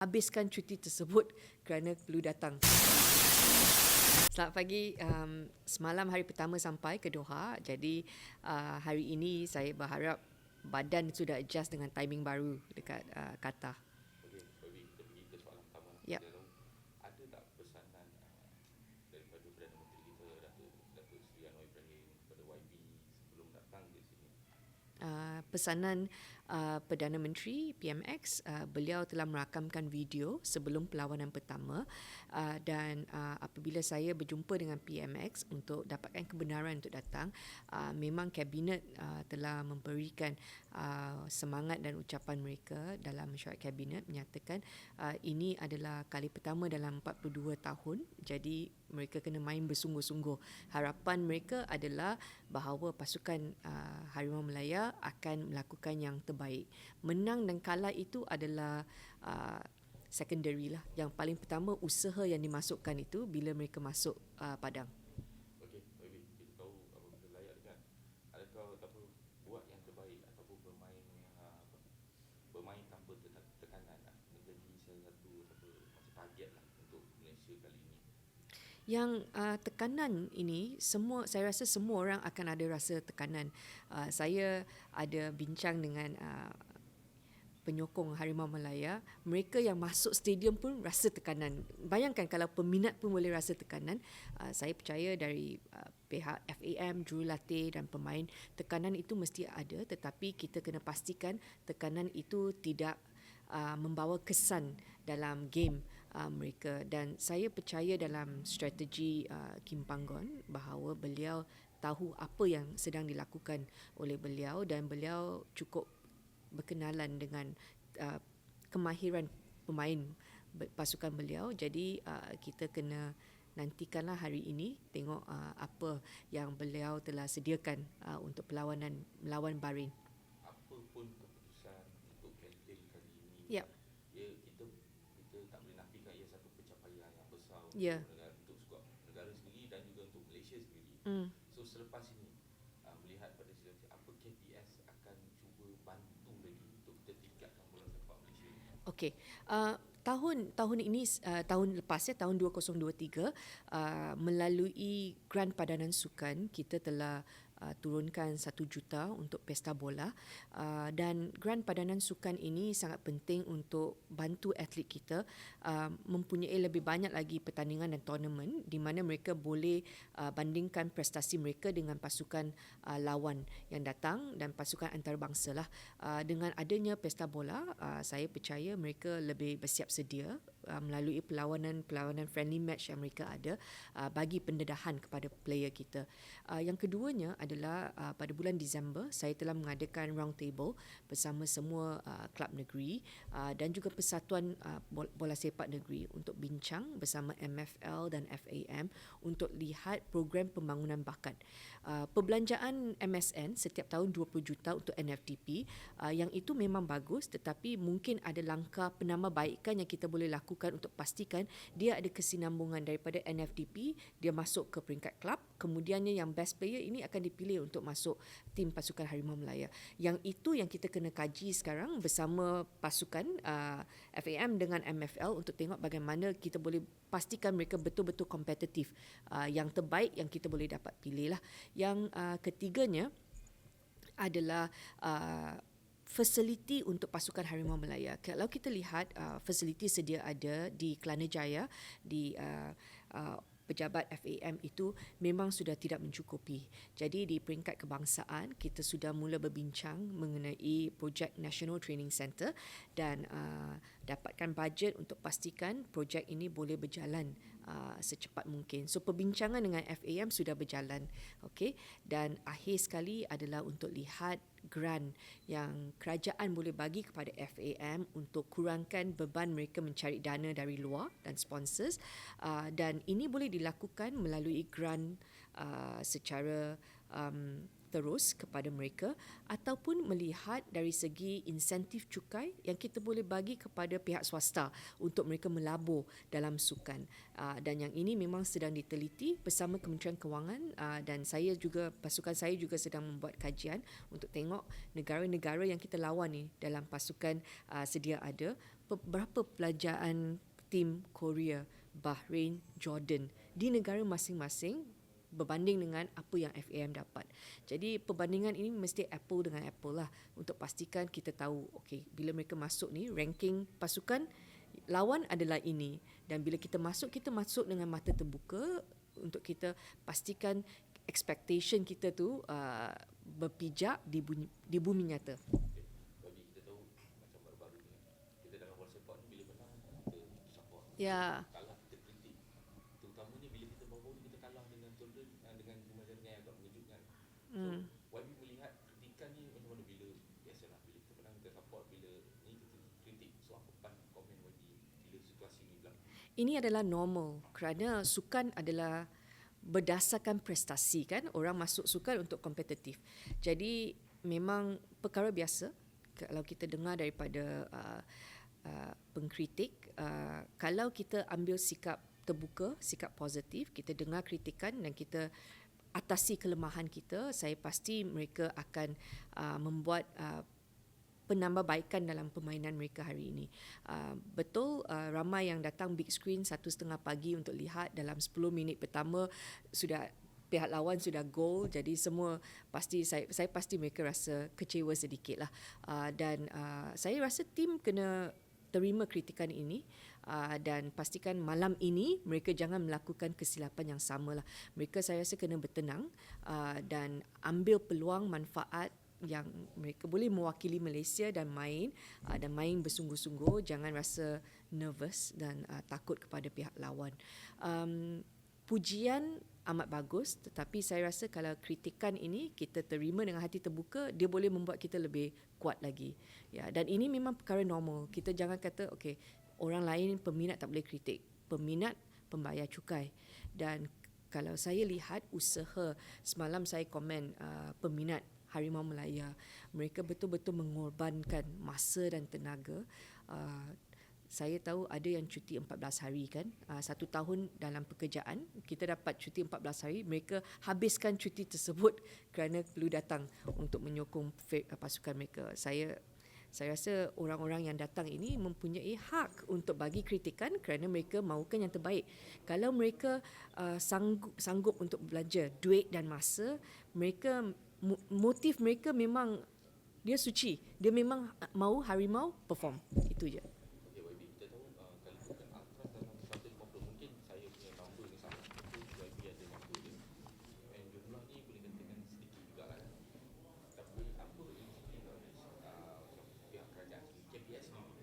habiskan cuti tersebut kerana perlu datang. Selamat pagi. Semalam hari pertama sampai ke Doha. Jadi hari ini saya berharap badan sudah adjust dengan timing baru dekat Qatar. Okey, Fabi, kita pergi ke soalan pertama. Yap. Dia tahu, ada tak pesanan daripada Perdana Menteri kita Datuk Seri Anwar Ibrahim kepada YB sebelum datang ke sini? Pesanan Perdana Menteri PMX, beliau telah merakamkan video sebelum perlawanan pertama, dan apabila saya berjumpa dengan PMX untuk dapatkan kebenaran untuk datang, memang kabinet telah memberikan semangat dan ucapan mereka dalam mesyuarat kabinet menyatakan ini adalah kali pertama dalam 42 tahun, jadi mereka kena main bersungguh-sungguh. Harapan mereka adalah bahawa pasukan Harimau Melaya akan melakukan yang terbaik. Menang dan kalah itu adalah secondary lah. Yang paling pertama, usaha yang dimasukkan itu bila mereka masuk padang. Okey, Fabi, kita tahu apabila layak dekat, adakah buat yang terbaik ataupun bermain tanpa tekanan menjadi salah satu macam target lah untuk Malaysia kali ini? Yang tekanan ini, saya rasa semua orang akan ada rasa tekanan. Saya ada bincang dengan penyokong Harimau Melaya, mereka yang masuk stadium pun rasa tekanan. Bayangkan kalau peminat pun boleh rasa tekanan. Saya percaya dari pihak FAM, jurulatih dan pemain, tekanan itu mesti ada, tetapi kita kena pastikan tekanan itu tidak membawa kesan dalam game mereka. Dan saya percaya dalam strategi Kim Panggon bahawa beliau tahu apa yang sedang dilakukan oleh beliau dan beliau cukup berkenalan dengan kemahiran pemain pasukan beliau. Jadi kita kena nantikanlah hari ini tengok apa yang beliau telah sediakan untuk perlawanan melawan Bahrain. Apa pun keputusan untuk campaign kali ini, Ya. Kita tak boleh nafikan ia satu pencapaian yang besar Ya. untuk skuad negara sendiri dan juga untuk Malaysia sendiri. So selepas ini, melihat pada situasi, apa KPS akan cuba bantu lagi untuk kita tingkatkan bola sepak Malaysia ini? Okey. Tahun ini, tahun lepas ya, tahun 2023, melalui Grant Padanan Sukan, kita telah turunkan 1 juta untuk pesta bola, dan Grant Padanan Sukan ini sangat penting untuk bantu atlet kita mempunyai lebih banyak lagi pertandingan dan tournament di mana mereka boleh bandingkan prestasi mereka dengan pasukan lawan yang datang dan pasukan antarabangsa lah. Dengan adanya pesta bola, saya percaya mereka lebih bersiap sedia melalui perlawanan friendly match yang mereka ada, bagi pendedahan kepada player kita. Yang keduanya adalah pada bulan Disember saya telah mengadakan round table bersama semua klub negeri dan juga Persatuan Bola Sepak Negeri untuk bincang bersama MFL dan FAM untuk lihat program pembangunan bakat. Perbelanjaan MSN setiap tahun 20 juta untuk NFDP, yang itu memang bagus, tetapi mungkin ada langkah penambahbaikan yang kita boleh lakukan untuk pastikan dia ada kesinambungan daripada NFDP, dia masuk ke peringkat klub, kemudiannya yang best player ini akan dipilih untuk masuk tim pasukan Harimau Melaya. Yang itu yang kita kena kaji sekarang bersama pasukan FAM dengan MFL untuk tengok bagaimana kita boleh pastikan mereka betul-betul kompetitif. Yang terbaik yang kita boleh dapat pilih lah. Yang ketiganya adalah fasiliti untuk pasukan Harimau Melaya. Kalau kita lihat fasiliti sedia ada di Kelana Jaya, di pejabat FAM itu memang sudah tidak mencukupi. Jadi di peringkat kebangsaan kita sudah mula berbincang mengenai projek National Training Centre dan dapatkan bajet untuk pastikan projek ini boleh berjalan secepat mungkin. So perbincangan dengan FAM sudah berjalan. Okey, dan akhir sekali adalah untuk lihat grant yang kerajaan boleh bagi kepada FAM untuk kurangkan beban mereka mencari dana dari luar dan sponsors, dan ini boleh dilakukan melalui grant secara terus kepada mereka ataupun melihat dari segi insentif cukai yang kita boleh bagi kepada pihak swasta untuk mereka melabur dalam sukan. Dan yang ini memang sedang diteliti bersama Kementerian Kewangan, dan pasukan saya juga sedang membuat kajian untuk tengok negara-negara yang kita lawan ni dalam pasukan sedia ada beberapa pelajaran tim Korea, Bahrain, Jordan di negara masing-masing berbanding dengan apa yang FAM dapat. Jadi perbandingan ini mesti apple dengan apple lah untuk pastikan kita tahu okey bila mereka masuk ni ranking pasukan lawan adalah ini, dan bila kita masuk dengan mata terbuka untuk kita pastikan expectation kita tu berpijak di bumi nyata. Okay. Bagi kita tahu macam baru-baru ni kita dalam world support ni bila menang kita support. Ya. Kalah kita kritik. Terutamanya bila kita baru ni kita kalah dengan Jordan dengan Rumah Jaringan yang agak mengejutkan. So, YB melihat kritikan ni macam mana bila biasalah bila kita menang kita support, bila ni kita kritik. So apa komen YB bila situasi ni berlaku? Ini adalah normal kerana sukan adalah berdasarkan prestasi kan, orang masuk sukan untuk kompetitif. Jadi memang perkara biasa kalau kita dengar daripada pengkritik, kalau kita ambil sikap terbuka, sikap positif, kita dengar kritikan dan kita atasi kelemahan kita, saya pasti mereka akan membuat penambahbaikan dalam permainan mereka hari ini. Betul ramai yang datang big screen 1:30 pagi untuk lihat, dalam 10 minit pertama sudah pihak lawan sudah gol, jadi semua pasti saya pasti mereka rasa kecewa sedikit lah. Dan saya rasa tim kena terima kritikan ini dan pastikan malam ini mereka jangan melakukan kesilapan yang sama lah. Mereka saya rasa kena bertenang dan ambil peluang manfaat yang mereka boleh mewakili Malaysia dan main bersungguh-sungguh, jangan rasa nervous dan takut kepada pihak lawan. Pujian amat bagus, tetapi saya rasa kalau kritikan ini kita terima dengan hati terbuka, dia boleh membuat kita lebih kuat lagi. Ya, dan ini memang perkara normal. Kita jangan kata okey, orang lain peminat tak boleh kritik. Peminat pembayar cukai. Dan kalau saya lihat usaha semalam saya komen peminat Harimau Melaya, mereka betul-betul mengorbankan masa dan tenaga. Saya tahu ada yang cuti 14 hari kan, 1 tahun dalam pekerjaan, kita dapat cuti 14 hari, mereka habiskan cuti tersebut kerana perlu datang untuk menyokong pasukan mereka. Saya rasa orang-orang yang datang ini mempunyai hak untuk bagi kritikan kerana mereka mahukan yang terbaik. Kalau mereka sanggup untuk belanja duit dan masa, mereka motif mereka memang dia suci. Dia memang mahu Harimau perform. Itu je. Okay, YB, kita tahu kalau bukan Ultras dalam 150 mungkin saya punya number ni sama. Mungkin YB ada number dia. And jumlah ni boleh katakan sedikit juga lah. Tapi apa inisiatif macam pihak kerajaan sendiri, KPS sendiri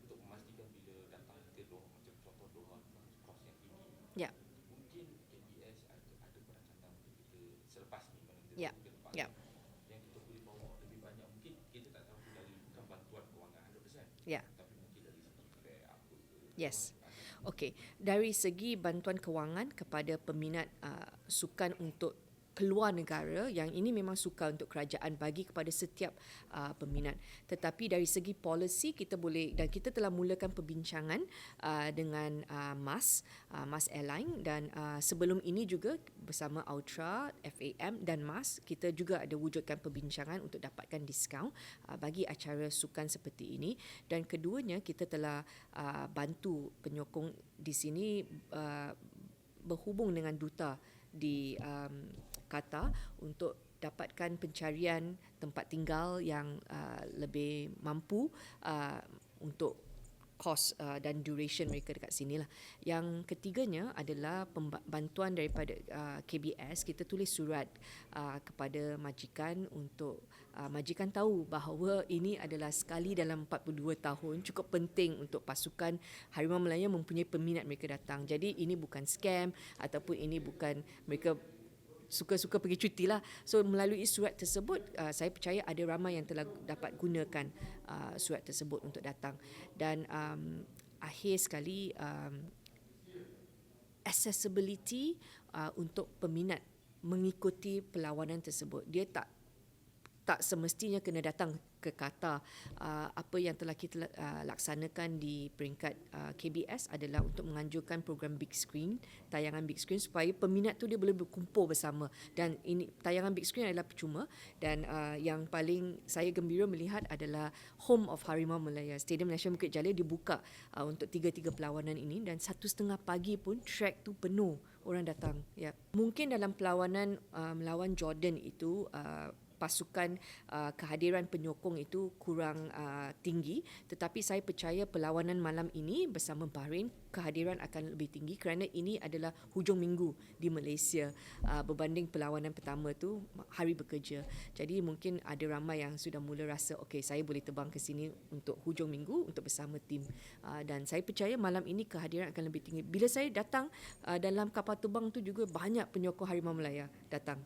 untuk memastikan bila datang kita macam contoh Doha kos yang tinggi. Ya. Mungkin KPS ada perancangan untuk kita selepas ni mana kita Ya. tahu ke depan. Ya. Yang kita boleh bawa lebih banyak, mungkin kita tak tahu dari bukan bantuan kewangan 100%. Ya. Tapi mungkin dari segi fare apa ke. Yes. Okey, dari segi bantuan kewangan kepada peminat sukan untuk keluar negara, yang ini memang sukan untuk kerajaan bagi kepada setiap peminat. Tetapi dari segi polisi kita boleh, dan kita telah mulakan perbincangan dengan MAS Airline, dan sebelum ini juga bersama Ultra, FAM dan MAS, kita juga ada wujudkan perbincangan untuk dapatkan diskaun bagi acara sukan seperti ini. Dan keduanya kita telah bantu penyokong di sini berhubung dengan duta di Qatar untuk dapatkan pencarian tempat tinggal yang lebih mampu untuk kos dan duration mereka dekat sini lah. Yang ketiganya adalah bantuan daripada KBS. Kita tulis surat kepada majikan untuk majikan tahu bahawa ini adalah sekali dalam 42 tahun, cukup penting untuk pasukan Harimau Melaya mempunyai peminat mereka datang. Jadi ini bukan scam ataupun ini bukan mereka suka-suka pergi cuti lah. So melalui surat tersebut saya percaya ada ramai yang telah dapat gunakan surat tersebut untuk datang. Dan akhir sekali accessibility untuk peminat mengikuti perlawanan tersebut. Dia tak semestinya kena datang ke Qatar. Apa yang telah kita laksanakan di peringkat KBS adalah untuk menganjurkan program big screen, tayangan big screen, supaya peminat tu dia boleh berkumpul bersama. Dan ini tayangan big screen adalah percuma, dan yang paling saya gembira melihat adalah Home of Harimau Malaya, Stadium Nasional Bukit Jalil dibuka untuk tiga-tiga perlawanan ini, dan 1:30 pagi pun track tu penuh orang datang. Ya, mungkin dalam perlawanan melawan Jordan itu pasukan kehadiran penyokong itu kurang tinggi, tetapi saya percaya perlawanan malam ini bersama Bahrain kehadiran akan lebih tinggi kerana ini adalah hujung minggu di Malaysia berbanding perlawanan pertama tu hari bekerja. Jadi mungkin ada ramai yang sudah mula rasa okey, saya boleh terbang ke sini untuk hujung minggu untuk bersama tim, dan saya percaya malam ini kehadiran akan lebih tinggi. Bila saya datang dalam kapal terbang tu juga banyak penyokong Harimau Malaya datang.